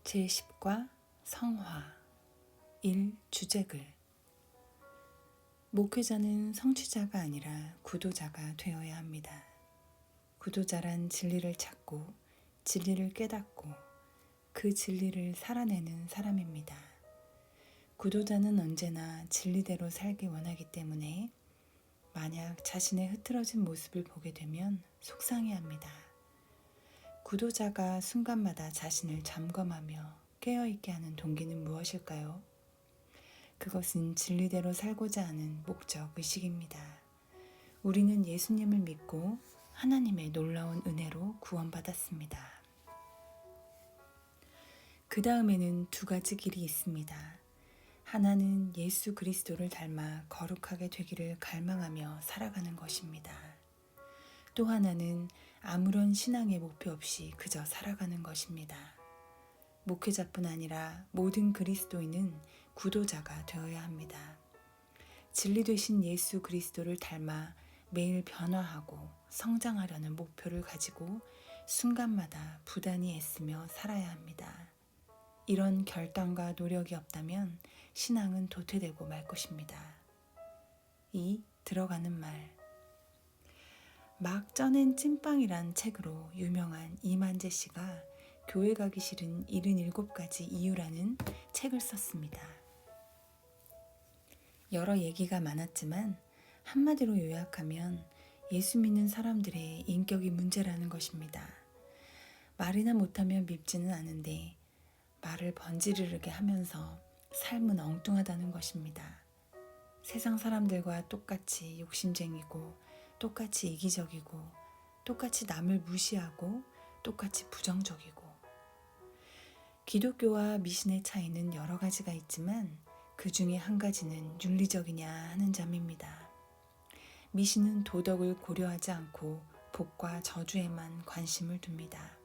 제10과 성화 1. 주제글 목회자는 성취자가 아니라 구도자가 되어야 합니다. 구도자란 진리를 찾고 진리를 깨닫고 그 진리를 살아내는 사람입니다. 구도자는 언제나 진리대로 살기 원하기 때문에 만약 자신의 흐트러진 모습을 보게 되면 속상해합니다. 구도자가 순간마다 자신을 점검하며 깨어있게 하는 동기는 무엇일까요? 그것은 진리대로 살고자 하는 목적 의식입니다. 우리는 예수님을 믿고 하나님의 놀라운 은혜로 구원받았습니다. 그 다음에는 두 가지 길이 있습니다. 하나는 예수 그리스도를 닮아 거룩하게 되기를 갈망하며 살아가는 것입니다. 또 하나는 아무런 신앙의 목표 없이 그저 살아가는 것입니다. 목회자뿐 아니라 모든 그리스도인은 구도자가 되어야 합니다. 진리 되신 예수 그리스도를 닮아 매일 변화하고 성장하려는 목표를 가지고 순간마다 부단히 애쓰며 살아야 합니다. 이런 결단과 노력이 없다면 신앙은 도태되고 말 것입니다. 2. 들어가는 말 막 쪄낸 찐빵이란 책으로 유명한 이만재 씨가 교회 가기 싫은 77가지 이유라는 책을 썼습니다. 여러 얘기가 많았지만 한마디로 요약하면 예수 믿는 사람들의 인격이 문제라는 것입니다. 말이나 못하면 밉지는 않은데 말을 번지르르게 하면서 삶은 엉뚱하다는 것입니다. 세상 사람들과 똑같이 욕심쟁이고 똑같이 이기적이고 똑같이 남을 무시하고 똑같이 부정적이고 기독교와 미신의 차이는 여러 가지가 있지만 그 중에 한 가지는 윤리적이냐 하는 점입니다. 미신은 도덕을 고려하지 않고 복과 저주에만 관심을 둡니다.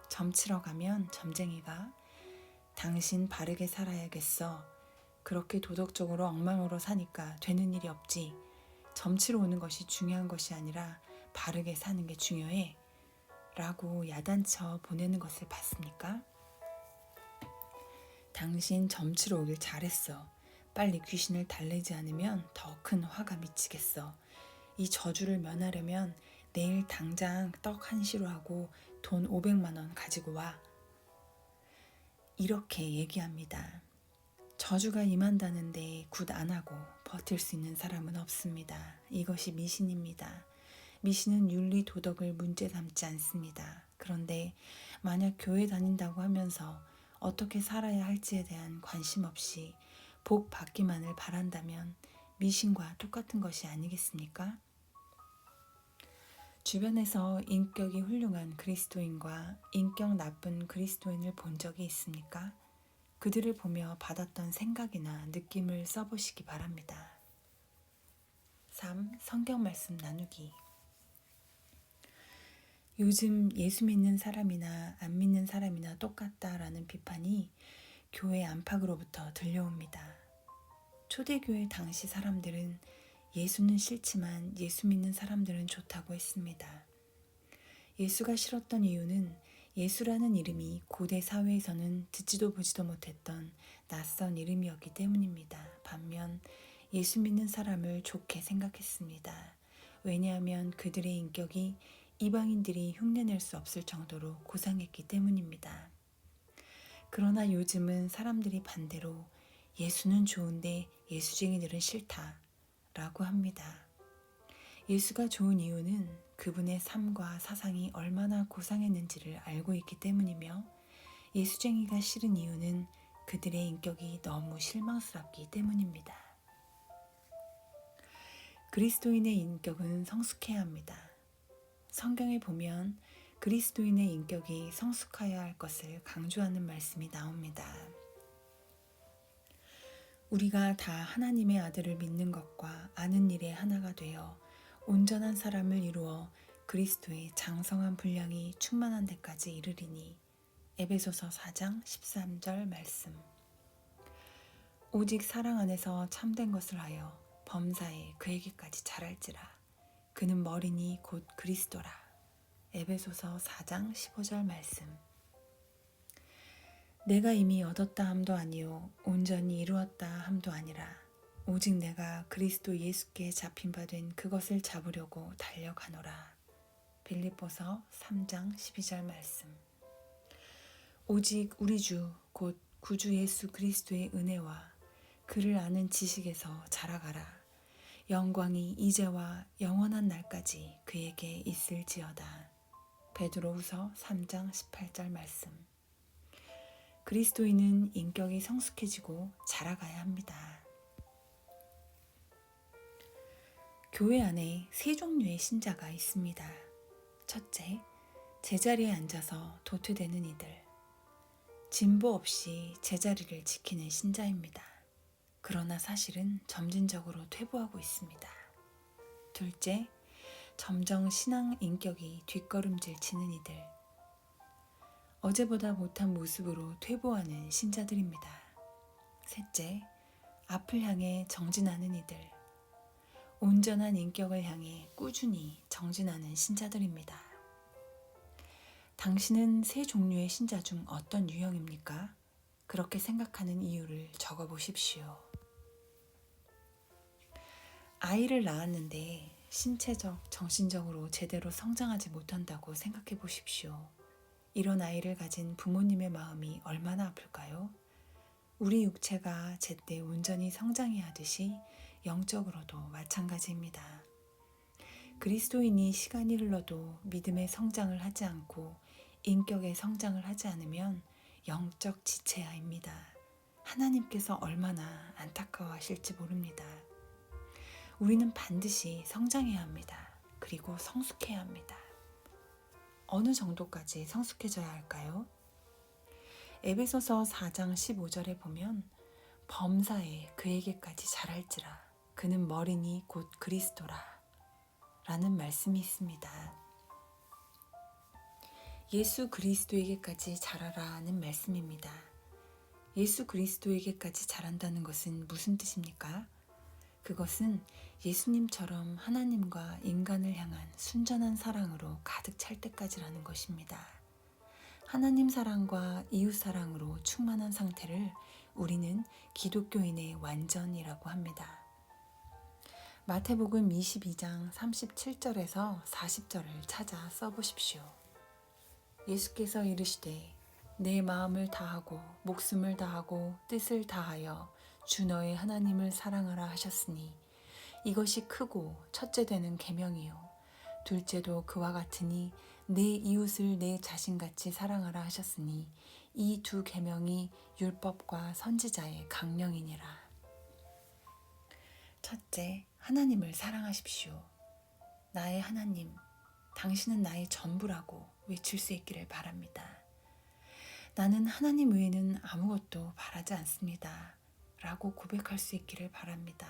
점치러 가면 점쟁이가 당신 바르게 살아야겠어. 그렇게 도덕적으로 엉망으로 사니까 되는 일이 없지. 점치러 오는 것이 중요한 것이 아니라 바르게 사는 게 중요해. 라고 야단쳐 보내는 것을 봤습니까? 당신 점치러 오길 잘했어. 빨리 귀신을 달래지 않으면 더 큰 화가 미치겠어. 이 저주를 면하려면 내일 당장 떡 한 시로 하고 돈 500만 원 가지고 와. 이렇게 얘기합니다. 저주가 임한다는데 굿 안 하고 버틸 수 있는 사람은 없습니다. 이것이 미신입니다. 미신은 윤리 도덕을 문제 삼지 않습니다. 그런데 만약 교회 다닌다고 하면서 어떻게 살아야 할지에 대한 관심 없이 복 받기만을 바란다면 미신과 똑같은 것이 아니겠습니까? 주변에서 인격이 훌륭한 그리스도인과 인격 나쁜 그리스도인을 본 적이 있습니까? 그들을 보며 받았던 생각이나 느낌을 써보시기 바랍니다. 3. 성경 말씀 나누기 요즘 예수 믿는 사람이나 안 믿는 사람이나 똑같다라는 비판이 교회 안팎으로부터 들려옵니다. 초대교회 당시 사람들은 예수는 싫지만 예수 믿는 사람들은 좋다고 했습니다. 예수가 싫었던 이유는 예수라는 이름이 고대 사회에서는 듣지도 보지도 못했던 낯선 이름이었기 때문입니다. 반면 예수 믿는 사람을 좋게 생각했습니다. 왜냐하면 그들의 인격이 이방인들이 흉내낼 수 없을 정도로 고상했기 때문입니다. 그러나 요즘은 사람들이 반대로 예수는 좋은데 예수쟁이들은 싫다 라고 합니다. 예수가 좋은 이유는 그분의 삶과 사상이 얼마나 고상했는지를 알고 있기 때문이며 예수쟁이가 싫은 이유는 그들의 인격이 너무 실망스럽기 때문입니다. 그리스도인의 인격은 성숙해야 합니다. 성경에 보면 그리스도인의 인격이 성숙해야 할 것을 강조하는 말씀이 나옵니다. 우리가 다 하나님의 아들을 믿는 것과 아는 일에 하나가 되어 온전한 사람을 이루어 그리스도의 장성한 분량이 충만한 데까지 이르리니 에베소서 4장 13절 말씀 오직 사랑 안에서 참된 것을 하여 범사에 그에게까지 자랄지라 그는 머리니 곧 그리스도라 에베소서 4장 15절 말씀 내가 이미 얻었다 함도 아니요 온전히 이루었다 함도 아니라 오직 내가 그리스도 예수께 잡힌 바 된 그것을 잡으려고 달려가노라. 빌립보서 3장 12절 말씀. 오직 우리 주 곧 구주 예수 그리스도의 은혜와 그를 아는 지식에서 자라가라. 영광이 이제와 영원한 날까지 그에게 있을지어다. 베드로후서 3장 18절 말씀. 그리스도인은 인격이 성숙해지고 자라가야 합니다. 교회 안에 세 종류의 신자가 있습니다. 첫째, 제자리에 앉아서 도태되는 이들. 진보 없이 제자리를 지키는 신자입니다. 그러나 사실은 점진적으로 퇴보하고 있습니다. 둘째, 점점 신앙 인격이 뒷걸음질 치는 이들. 어제보다 못한 모습으로 퇴보하는 신자들입니다. 셋째, 앞을 향해 정진하는 이들. 온전한 인격을 향해 꾸준히 정진하는 신자들입니다. 당신은 세 종류의 신자 중 어떤 유형입니까? 그렇게 생각하는 이유를 적어 보십시오. 아이를 낳았는데 신체적, 정신적으로 제대로 성장하지 못한다고 생각해 보십시오. 이런 아이를 가진 부모님의 마음이 얼마나 아플까요? 우리 육체가 제때 온전히 성장해야 하듯이 영적으로도 마찬가지입니다. 그리스도인이 시간이 흘러도 믿음의 성장을 하지 않고 인격의 성장을 하지 않으면 영적 지체야입니다. 하나님께서 얼마나 안타까워하실지 모릅니다. 우리는 반드시 성장해야 합니다. 그리고 성숙해야 합니다. 어느 정도까지 성숙해져야 할까요? 에베소서 4장 15절에 보면 범사에 그에게까지 자랄지라 그는 머리니 곧 그리스도라 라는 말씀이 있습니다. 예수 그리스도에게까지 자라라는 말씀입니다. 예수 그리스도에게까지 자란다는 것은 무슨 뜻입니까? 그것은 예수님처럼 하나님과 인간을 향한 순전한 사랑으로 가득 찰 때까지라는 것입니다. 하나님 사랑과 이웃 사랑으로 충만한 상태를 우리는 기독교인의 완전이라고 합니다. 마태복음 22장 37절에서 40절을 찾아 써보십시오. 예수께서 이르시되 내 마음을 다하고 목숨을 다하고 뜻을 다하여 주 너의 하나님을 사랑하라 하셨으니 이것이 크고 첫째 되는 계명이요 둘째도 그와 같으니 내 이웃을 내 자신같이 사랑하라 하셨으니 이 두 계명이 율법과 선지자의 강령이니라. 첫째, 하나님을 사랑하십시오. 나의 하나님, 당신은 나의 전부라고 외칠 수 있기를 바랍니다. 나는 하나님 외에는 아무것도 바라지 않습니다. 라고 고백할 수 있기를 바랍니다.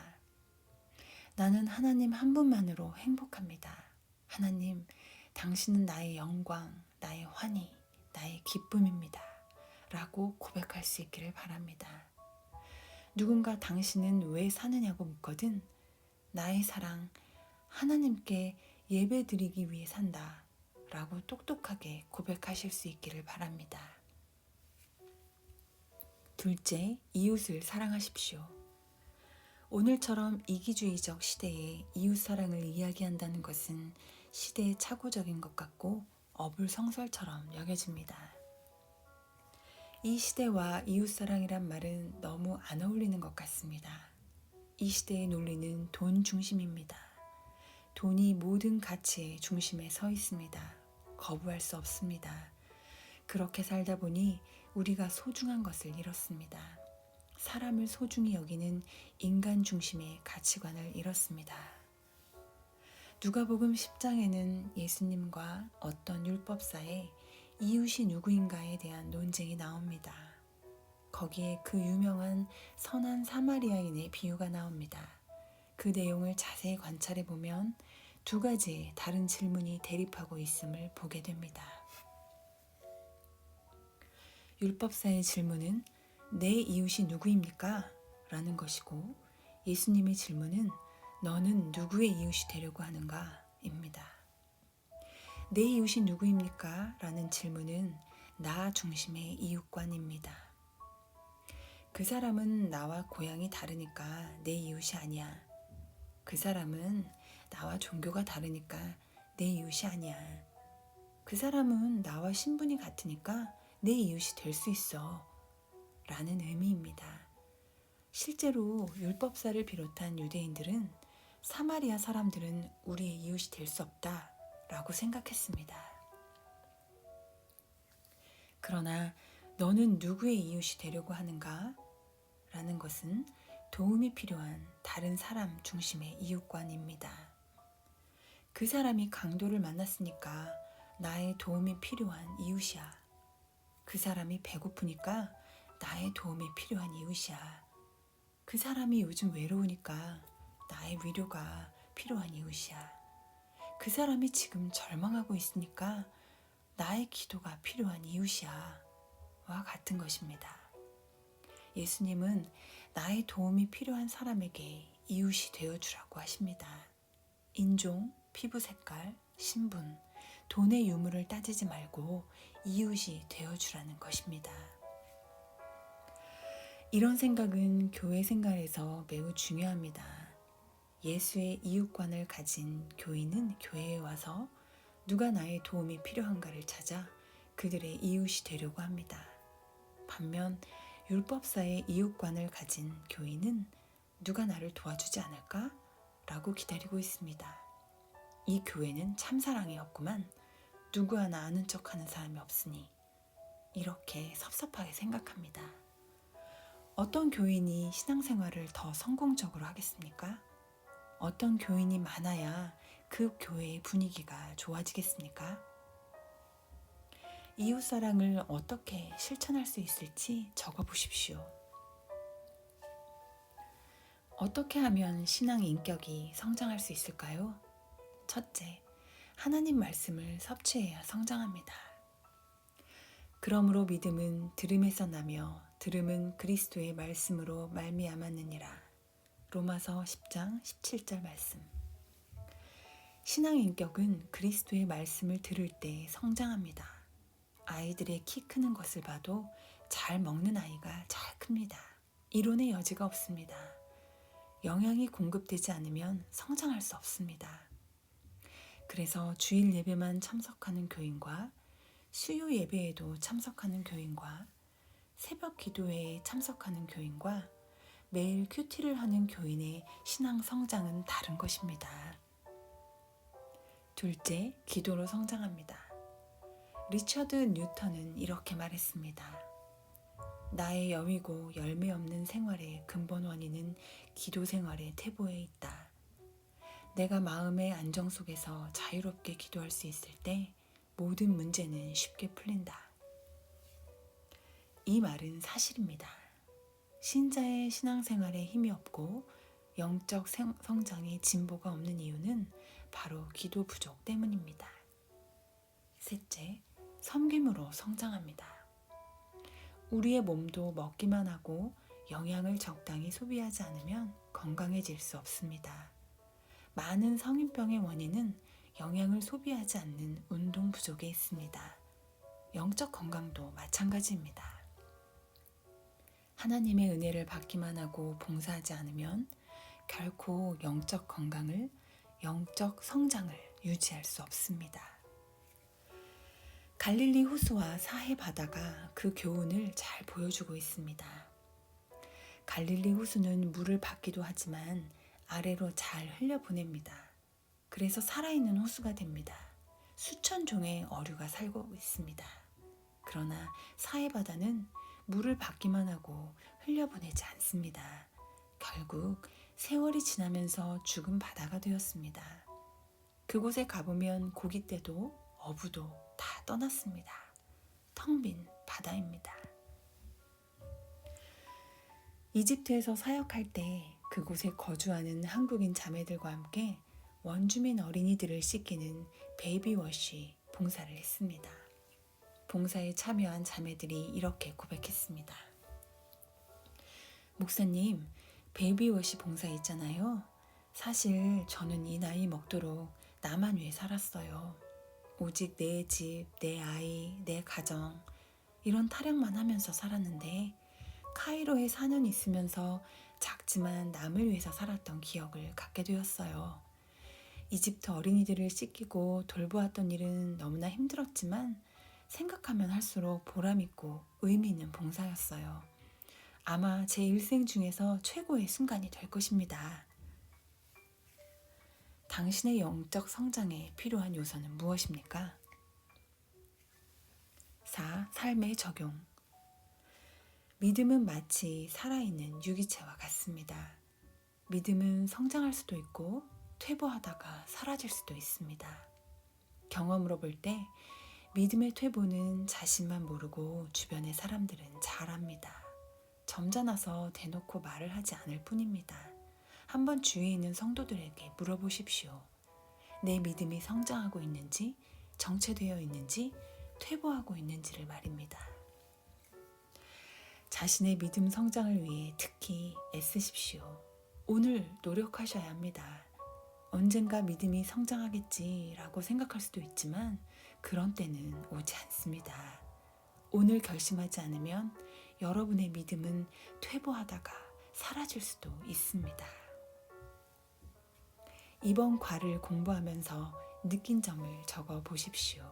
나는 하나님 한 분만으로 행복합니다. 하나님, 당신은 나의 영광, 나의 환희, 나의 기쁨입니다. 라고 고백할 수 있기를 바랍니다. 누군가 당신은 왜 사느냐고 묻거든 나의 사랑, 하나님께 예배드리기 위해 산다. 라고 똑똑하게 고백하실 수 있기를 바랍니다. 둘째, 이웃을 사랑하십시오. 오늘처럼 이기주의적 시대에 이웃사랑을 이야기한다는 것은 시대의 착오적인 것 같고 어불성설처럼 여겨집니다. 이 시대와 이웃사랑이란 말은 너무 안 어울리는 것 같습니다. 이 시대의 논리는 돈 중심입니다. 돈이 모든 가치의 중심에 서 있습니다. 거부할 수 없습니다. 그렇게 살다 보니 우리가 소중한 것을 잃었습니다. 사람을 소중히 여기는 인간 중심의 가치관을 잃었습니다. 누가복음 10장에는 예수님과 어떤 율법사의 이웃이 누구인가에 대한 논쟁이 나옵니다. 거기에 그 유명한 선한 사마리아인의 비유가 나옵니다. 그 내용을 자세히 관찰해 보면 두 가지의 다른 질문이 대립하고 있음을 보게 됩니다. 율법사의 질문은 내 이웃이 누구입니까? 라는 것이고 예수님의 질문은 너는 누구의 이웃이 되려고 하는가? 입니다. 내 이웃이 누구입니까? 라는 질문은 나 중심의 이웃관입니다. 그 사람은 나와 고향이 다르니까 내 이웃이 아니야. 그 사람은 나와 종교가 다르니까 내 이웃이 아니야. 그 사람은 나와 신분이 같으니까 내 이웃이 될 수 있어. 라는 의미입니다. 실제로 율법사를 비롯한 유대인들은 사마리아 사람들은 우리의 이웃이 될 수 없다 라고 생각했습니다. 그러나 너는 누구의 이웃이 되려고 하는가? 라는 것은 도움이 필요한 다른 사람 중심의 이웃관입니다. 그 사람이 강도를 만났으니까 나의 도움이 필요한 이웃이야. 그 사람이 배고프니까 나의 도움이 필요한 이웃이야. 그 사람이 요즘 외로우니까 나의 위로가 필요한 이웃이야. 그 사람이 지금 절망하고 있으니까 나의 기도가 필요한 이웃이야. 와 같은 것입니다. 예수님은 나의 도움이 필요한 사람에게 이웃이 되어주라고 하십니다. 인종, 피부 색깔, 신분, 돈의 유무를 따지지 말고 이웃이 되어주라는 것입니다. 이런 생각은 교회 생활에서 매우 중요합니다. 예수의 이웃관을 가진 교인은 교회에 와서 누가 나의 도움이 필요한가를 찾아 그들의 이웃이 되려고 합니다. 반면 율법사의 이웃관을 가진 교인은 누가 나를 도와주지 않을까? 라고 기다리고 있습니다. 이 교회는 참사랑이 없구만. 누구 하나 아는 척하는 사람이 없으니 이렇게 섭섭하게 생각합니다. 어떤 교인이 신앙생활을 더 성공적으로 하겠습니까? 어떤 교인이 많아야 그 교회의 분위기가 좋아지겠습니까? 이웃사랑을 어떻게 실천할 수 있을지 적어보십시오. 어떻게 하면 신앙 인격이 성장할 수 있을까요? 첫째, 하나님 말씀을 섭취해야 성장합니다. 그러므로 믿음은 들음에서 나며 들음은 그리스도의 말씀으로 말미암았느니라. 로마서 10장 17절 말씀. 신앙 인격은 그리스도의 말씀을 들을 때 성장합니다. 아이들의 키 크는 것을 봐도 잘 먹는 아이가 잘 큽니다. 이론의 여지가 없습니다. 영양이 공급되지 않으면 성장할 수 없습니다. 그래서 주일 예배만 참석하는 교인과 수요 예배에도 참석하는 교인과 새벽 기도회에 참석하는 교인과 매일 큐티를 하는 교인의 신앙 성장은 다른 것입니다. 둘째, 기도로 성장합니다. 리처드 뉴턴은 이렇게 말했습니다. 나의 여위고 열매 없는 생활의 근본 원인은 기도 생활의 태보에 있다. 내가 마음의 안정 속에서 자유롭게 기도할 수 있을 때 모든 문제는 쉽게 풀린다. 이 말은 사실입니다. 신자의 신앙생활에 힘이 없고 영적 성장에 진보가 없는 이유는 바로 기도 부족 때문입니다. 셋째, 섬김으로 성장합니다. 우리의 몸도 먹기만 하고 영양을 적당히 소비하지 않으면 건강해질 수 없습니다. 많은 성인병의 원인은 영양을 소비하지 않는 운동 부족에 있습니다. 영적 건강도 마찬가지입니다. 하나님의 은혜를 받기만 하고 봉사하지 않으면 결코 영적 건강을, 영적 성장을 유지할 수 없습니다. 갈릴리 호수와 사해 바다가 그 교훈을 잘 보여주고 있습니다. 갈릴리 호수는 물을 받기도 하지만 아래로 잘 흘려보냅니다. 그래서 살아있는 호수가 됩니다. 수천 종의 어류가 살고 있습니다. 그러나 사해 바다는 물을 받기만 하고 흘려보내지 않습니다. 결국 세월이 지나면서 죽은 바다가 되었습니다. 그곳에 가보면 고깃떼도 어부도 다 떠났습니다. 텅 빈 바다입니다. 이집트에서 사역할 때 그곳에 거주하는 한국인 자매들과 함께 원주민 어린이들을 씻기는 베이비워시 봉사를 했습니다. 봉사에 참여한 자매들이 이렇게 고백했습니다. 목사님, 베이비워시 봉사 있잖아요. 사실 저는 이 나이 먹도록 나만 위해 살았어요. 오직 내 집, 내 아이, 내 가정 이런 타령만 하면서 살았는데 카이로에 4년 있으면서 작지만 남을 위해서 살았던 기억을 갖게 되었어요. 이집트 어린이들을 씻기고 돌보았던 일은 너무나 힘들었지만 생각하면 할수록 보람있고 의미 있는 봉사였어요. 아마 제 일생 중에서 최고의 순간이 될 것입니다. 당신의 영적 성장에 필요한 요소는 무엇입니까? 4. 삶의 적용. 믿음은 마치 살아있는 유기체와 같습니다. 믿음은 성장할 수도 있고 퇴보하다가 사라질 수도 있습니다. 경험으로 볼 때 믿음의 퇴보는 자신만 모르고 주변의 사람들은 잘 압니다. 점잖아서 대놓고 말을 하지 않을 뿐입니다. 한번 주위에 있는 성도들에게 물어보십시오. 내 믿음이 성장하고 있는지, 정체되어 있는지, 퇴보하고 있는지를 말입니다. 자신의 믿음 성장을 위해 특히 애쓰십시오. 오늘 노력하셔야 합니다. 언젠가 믿음이 성장하겠지라고 생각할 수도 있지만 그런 때는 오지 않습니다. 오늘 결심하지 않으면 여러분의 믿음은 퇴보하다가 사라질 수도 있습니다. 이번 과를 공부하면서 느낀 점을 적어 보십시오.